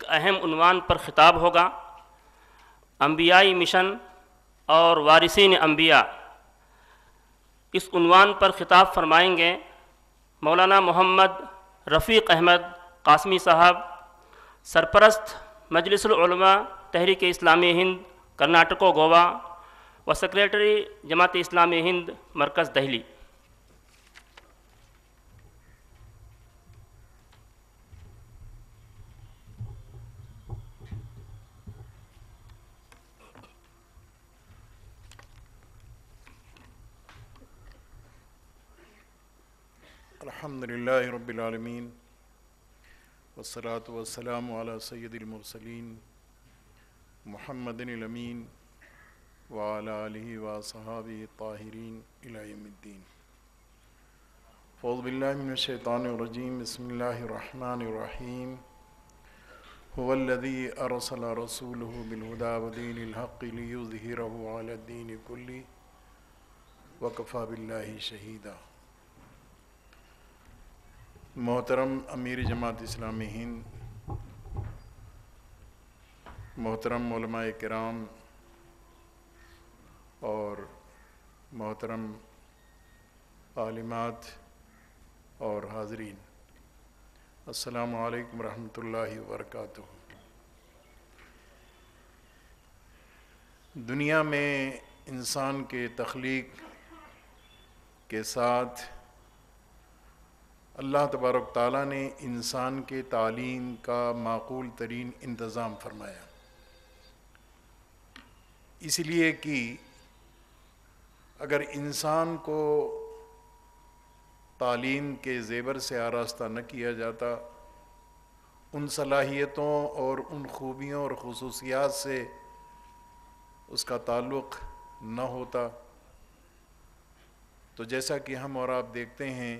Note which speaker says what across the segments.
Speaker 1: اہم عنوان پر خطاب ہوگا۔ انبیائی مشن اور وارثین انبیاء، اس عنوان پر خطاب فرمائیں گے مولانا محمد رفیق احمد قاسمی صاحب، سرپرست مجلس العلماء تحریک اسلامی ہند کرناٹک و گوا و سیکریٹری جماعت اسلامی ہند مرکز دہلی۔
Speaker 2: الحمدللہ رب العالمین والصلاة والسلام علی سید المرسلین محمد الامین وعلی آلہ وصحابہ الطاہرین الی یوم الدین۔ اعوذ باللہ من الشیطان الرجیم، بسم اللہ الرحمن الرحیم۔ هو الذی ارسل رسولہ بالہدی ودین الحق لیظہرہ علی الدین کلہ وکفی باللہ شہیدا۔ محترم امیر جماعت اسلامی ہند، محترم علماء کرام اور محترم عالمات اور حاضرین، السلام علیکم ورحمۃ اللہ وبرکاتہ۔ دنیا میں انسان کے تخلیق کے ساتھ اللہ تبارک تعالیٰ نے انسان کے تعلیم کا معقول ترین انتظام فرمایا، اس لیے کہ اگر انسان کو تعلیم کے زیور سے آراستہ نہ کیا جاتا، ان صلاحیتوں اور ان خوبیوں اور خصوصیات سے اس کا تعلق نہ ہوتا، تو جیسا کہ ہم اور آپ دیکھتے ہیں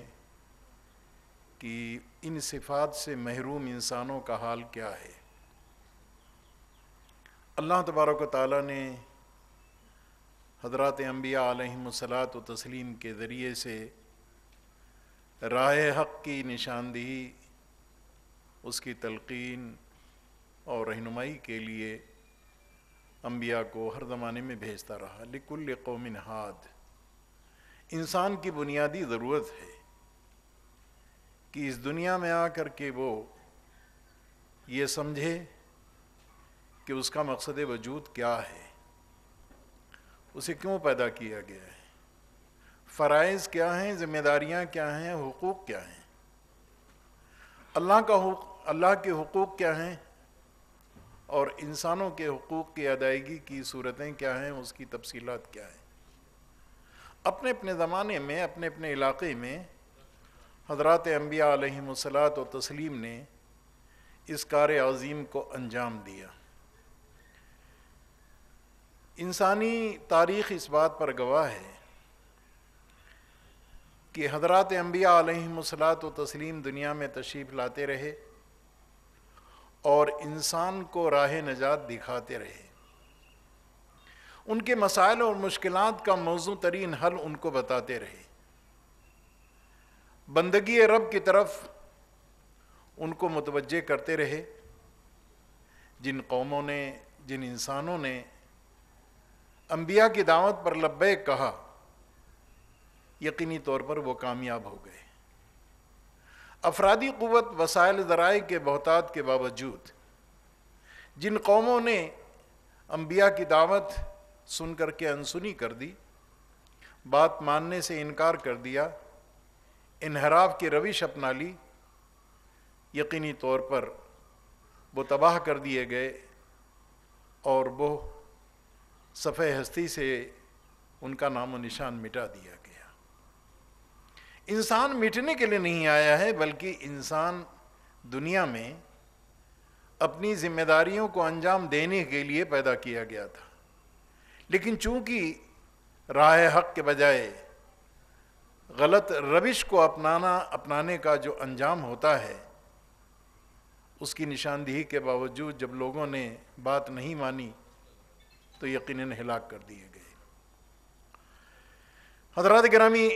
Speaker 2: کہ ان صفات سے محروم انسانوں کا حال کیا ہے۔ اللہ تبارک و تعالیٰ نے حضرات انبیاء علیہم الصلاۃ و تسلیم کے ذریعے سے راہ حق کی نشاندہی، اس کی تلقین اور رہنمائی کے لیے انبیاء کو ہر زمانے میں بھیجتا رہا۔ لکل قوم ہاد، انسان کی بنیادی ضرورت ہے کہ اس دنیا میں آ کر کے وہ یہ سمجھے کہ اس کا مقصد وجود کیا ہے، اسے کیوں پیدا کیا گیا ہے، فرائض کیا ہیں، ذمہ داریاں کیا ہیں، حقوق کیا ہیں، اللہ کے حقوق کیا ہیں اور انسانوں کے حقوق کی ادائیگی کی صورتیں کیا ہیں، اس کی تفصیلات کیا ہیں۔ اپنے اپنے زمانے میں، اپنے اپنے علاقے میں حضرات انبیاء علیہم الصلاۃ و تسلیم نے اس کار عظیم کو انجام دیا۔ انسانی تاریخ اس بات پر گواہ ہے کہ حضرات انبیاء علیہم الصلاۃ و تسلیم دنیا میں تشریف لاتے رہے اور انسان کو راہ نجات دکھاتے رہے، ان کے مسائل اور مشکلات کا موزوں ترین حل ان کو بتاتے رہے، بندگی رب کی طرف ان کو متوجہ کرتے رہے۔ جن قوموں نے، جن انسانوں نے انبیاء کی دعوت پر لبیک کہا، یقینی طور پر وہ کامیاب ہو گئے۔ افرادی قوت، وسائل ذرائع کے بہتات کے باوجود جن قوموں نے انبیاء کی دعوت سن کر کے انسنی کر دی، بات ماننے سے انکار کر دیا، انحراف کی روش اپنا لی، یقینی طور پر وہ تباہ کر دیے گئے اور وہ صفحہ ہستی سے ان کا نام و نشان مٹا دیا گیا۔ انسان مٹنے کے لیے نہیں آیا ہے، بلکہ انسان دنیا میں اپنی ذمہ داریوں کو انجام دینے کے لیے پیدا کیا گیا تھا، لیکن چونکہ راہ حق کے بجائے غلط روش کو اپنانے کا جو انجام ہوتا ہے، اس کی نشاندہی کے باوجود جب لوگوں نے بات نہیں مانی تو یقیناً ہلاک کر دیے گئے۔ حضرات گرامی،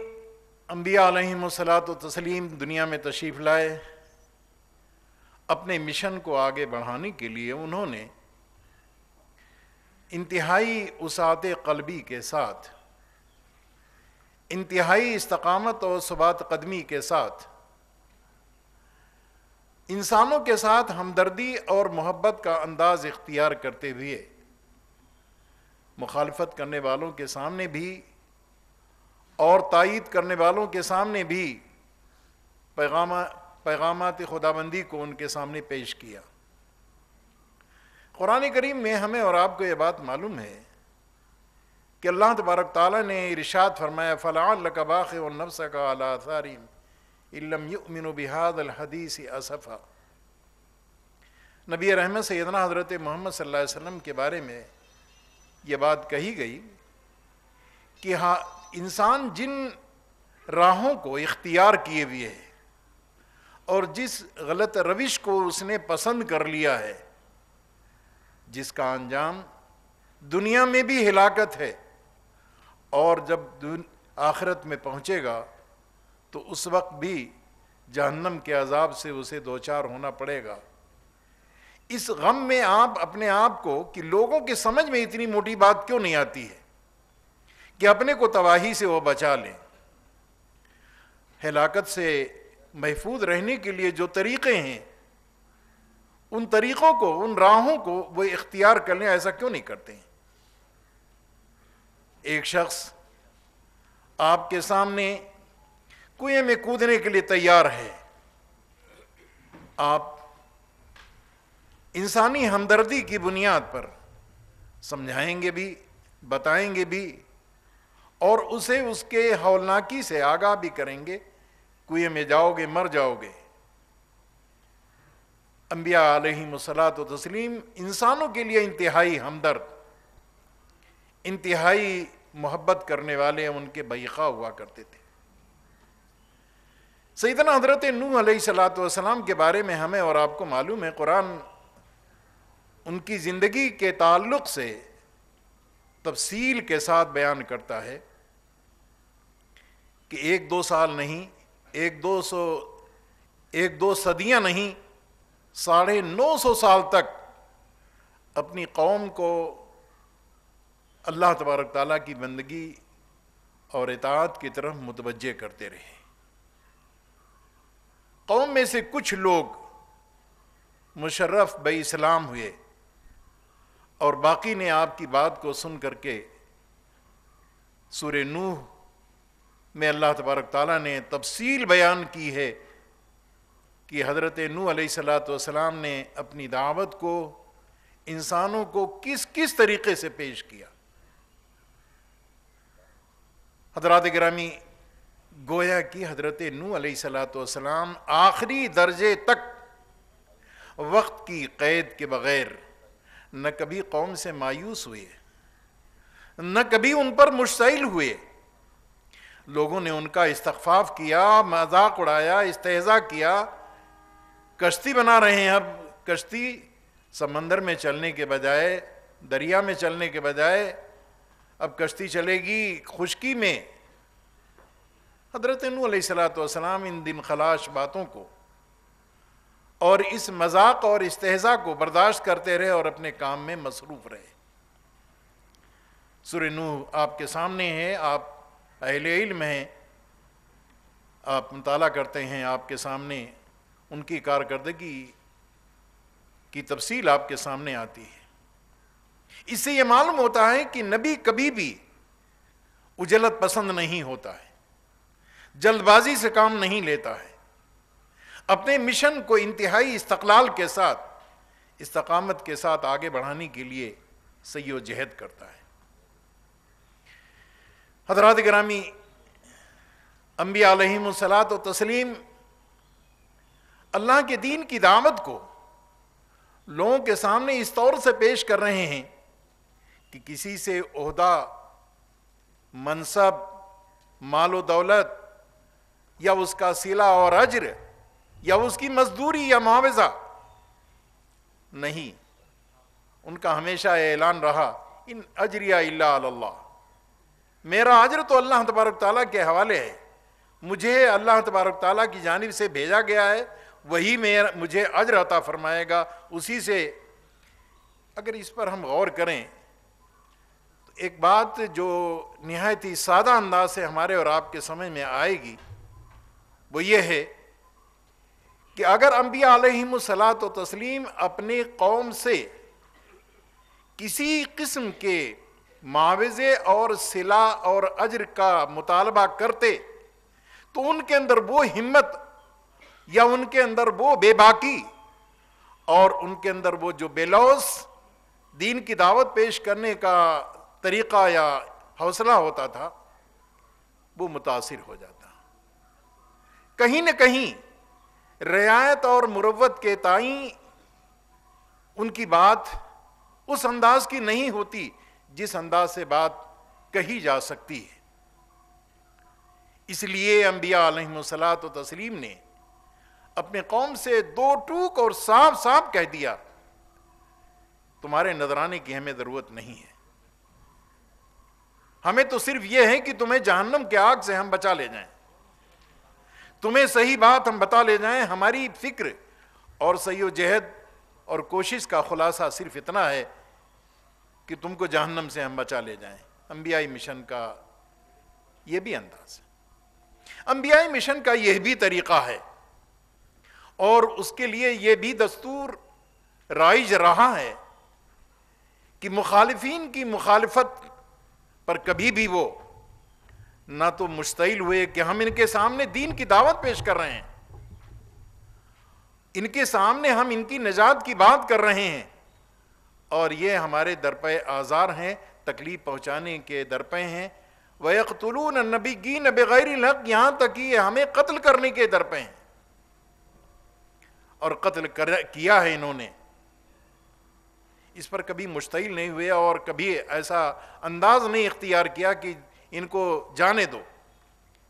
Speaker 2: انبیاء علیہم الصلاۃ و تسلیم دنیا میں تشریف لائے، اپنے مشن کو آگے بڑھانے کے لیے انہوں نے انتہائی وسعت قلبی کے ساتھ، انتہائی استقامت اور ثبات قدمی کے ساتھ انسانوں کے ساتھ ہمدردی اور محبت کا انداز اختیار کرتے ہوئے مخالفت کرنے والوں کے سامنے بھی اور تائید کرنے والوں کے سامنے بھی پیغامات خداوندی کو ان کے سامنے پیش کیا۔ قرآن کریم میں ہمیں اور آپ کو یہ بات معلوم ہے کہ اللہ تبارک تعالیٰ نے ارشاد فرمایا فَلَعَلَّكَ بَاخِعٌ نَفْسَكَ عَلَىٰ آثَارِهِمْ إِن لَّمْ يُؤْمِنُوا بِهَٰذَا الْحَدِيثِ أَسَفًا۔ نبی رحمت سیدنا حضرت محمد صلی اللہ علیہ وسلم کے بارے میں یہ بات کہی گئی کہ ہاں انسان جن راہوں کو اختیار کیے ہوئے ہے اور جس غلط روش کو اس نے پسند کر لیا ہے، جس کا انجام دنیا میں بھی ہلاکت ہے اور جب آخرت میں پہنچے گا تو اس وقت بھی جہنم کے عذاب سے اسے دوچار ہونا پڑے گا۔ اس غم میں آپ اپنے آپ کو کہ لوگوں کے سمجھ میں اتنی موٹی بات کیوں نہیں آتی ہے کہ اپنے کو تباہی سے وہ بچا لیں۔ ہلاکت سے محفوظ رہنے کے لیے جو طریقے ہیں ان طریقوں کو، ان راہوں کو وہ اختیار کر لیں، ایسا کیوں نہیں کرتے ہیں؟ ایک شخص آپ کے سامنے کنویں میں کودنے کے لیے تیار ہے، آپ انسانی ہمدردی کی بنیاد پر سمجھائیں گے بھی، بتائیں گے بھی اور اسے اس کے ہولناکی سے آگاہ بھی کریں گے، کنویں میں جاؤ گے مر جاؤ گے۔ انبیاء علیہم الصلاۃ والتسلیم انسانوں کے لیے انتہائی ہمدرد، انتہائی محبت کرنے والے ان کے بخواہ ہوا کرتے تھے۔ سیدنا حضرت نوح علیہ الصلاۃ والسلام کے بارے میں ہمیں اور آپ کو معلوم ہے، قرآن ان کی زندگی کے تعلق سے تفصیل کے ساتھ بیان کرتا ہے کہ 1-2 سال نہیں، 1-2 صدیاں نہیں، 950 سال تک اپنی قوم کو اللہ تبارک تعالیٰ کی بندگی اور اطاعت کی طرف متوجہ کرتے رہے۔ قوم میں سے کچھ لوگ مشرف بے اسلام ہوئے اور باقی نے آپ کی بات کو سن کر کے سورہ نوح میں اللہ تبارک تعالیٰ نے تفصیل بیان کی ہے کہ حضرت نوح علیہ الصلاۃ والسلام نے اپنی دعوت کو انسانوں کو کس کس طریقے سے پیش کیا۔ حضرات گرامی، گویا کہ حضرت نوح علیہ الصلاۃ والسلام آخری درجے تک وقت کی قید کے بغیر نہ کبھی قوم سے مایوس ہوئے، نہ کبھی ان پر مشتعل ہوئے۔ لوگوں نے ان کا استخفاف کیا، مذاق اڑایا، استہزاء کیا، کشتی بنا رہے ہیں، اب کشتی سمندر میں چلنے کے بجائے، دریا میں چلنے کے بجائے اب کشتی چلے گی خشکی میں۔ حضرت نوح علیہ الصلاۃ والسلام ان دم خلاش باتوں کو اور اس مذاق اور استہزاء کو برداشت کرتے رہے اور اپنے کام میں مصروف رہے۔ سورہ نوح آپ کے سامنے ہے، آپ اہل علم ہیں، آپ مطالعہ کرتے ہیں، آپ کے سامنے ان کی کارکردگی کی تفصیل آپ کے سامنے آتی ہے۔ اس سے یہ معلوم ہوتا ہے کہ نبی کبھی بھی عجلت پسند نہیں ہوتا ہے، جلد بازی سے کام نہیں لیتا ہے، اپنے مشن کو انتہائی استقلال کے ساتھ، استقامت کے ساتھ آگے بڑھانے کے لیے سعی و جہد کرتا ہے۔ حضرات گرامی، انبیاء علیہم الصلاۃ والتسلیم اللہ کے دین کی دعوت کو لوگوں کے سامنے اس طور سے پیش کر رہے ہیں کہ کسی سے عہدہ، منصب، مال و دولت یا اس کا صلہ اور اجر یا اس کی مزدوری یا معاوضہ نہیں، ان کا ہمیشہ اعلان رہا ان اجریہ الا علی اللہ، میرا اجر تو اللہ تبارک تعالیٰ کے حوالے ہے، مجھے اللہ تبارک تعالیٰ کی جانب سے بھیجا گیا ہے وہی مجھے اجر عطا فرمائے گا، اسی سے۔ اگر اس پر ہم غور کریں تو ایک بات جو نہایت ہی سادہ انداز سے ہمارے اور آپ کے سمجھ میں آئے گی وہ یہ ہے کہ اگر انبیاء علیہم الصلاۃ و تسلیم اپنے قوم سے کسی قسم کے معاوضے اور صلہ اور اجر کا مطالبہ کرتے تو ان کے اندر وہ ہمت یا ان کے اندر وہ بے باکی اور ان کے اندر وہ جو بے لوث دین کی دعوت پیش کرنے کا طریقہ یا حوصلہ ہوتا تھا وہ متاثر ہو جاتا۔ کہیں نہ کہیں رعایت اور مروت کے تئیں ان کی بات اس انداز کی نہیں ہوتی جس انداز سے بات کہی جا سکتی ہے۔ اس لیے انبیاء علیہم الصلاۃ و تسلیم نے اپنے قوم سے دو ٹوک اور صاف صاف کہہ دیا، تمہارے نذرانے کی ہمیں ضرورت نہیں ہے، ہمیں تو صرف یہ ہے کہ تمہیں جہنم کے آگ سے ہم بچا لے جائیں، تمہیں صحیح بات ہم بتا لے جائیں۔ ہماری فکر اور سعی و جہد اور کوشش کا خلاصہ صرف اتنا ہے کہ تم کو جہنم سے ہم بچا لے جائیں۔ انبیائی مشن کا یہ بھی انداز ہے، انبیائی مشن کا یہ بھی طریقہ ہے، اور اس کے لیے یہ بھی دستور رائج رہا ہے کہ مخالفین کی مخالفت پر کبھی بھی وہ نہ تو مشتعل ہوئے کہ ہم ان کے سامنے دین کی دعوت پیش کر رہے ہیں، ان کے سامنے ہم ان کی نجات کی بات کر رہے ہیں اور یہ ہمارے درپے آزار ہیں، تکلیف پہنچانے کے درپے ہیں۔ وَيَقْتُلُونَ النَّبِيِّينَ بِغَيْرِ الْحَقِّ، یہاں تک کہ ہمیں قتل کرنے کے درپے ہیں، اور قتل کیا ہے انہوں نے۔ اس پر کبھی مشتعل نہیں ہوئے اور کبھی ایسا انداز نہیں اختیار کیا کہ ان کو جانے دو،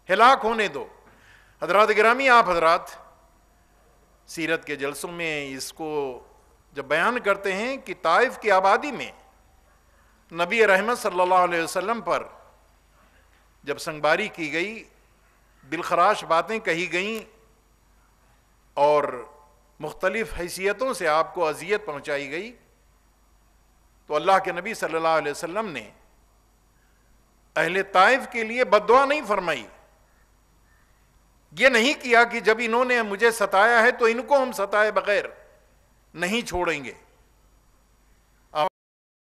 Speaker 2: ہلاک ہونے دو۔ حضرات گرامی، آپ حضرات سیرت کے جلسوں میں اس کو جب بیان کرتے ہیں کہ طائف کی آبادی میں نبی رحمت صلی اللہ علیہ وسلم پر جب سنگباری کی گئی، بالخراش باتیں کہی گئیں اور مختلف حیثیتوں سے آپ کو اذیت پہنچائی گئی، تو اللہ کے نبی صلی اللہ علیہ وسلم نے اہل طائف کے لیے بد دعا نہیں فرمائی۔ یہ نہیں کیا کہ جب انہوں نے مجھے ستایا ہے تو ان کو ہم ستائے بغیر نہیں چھوڑیں گے،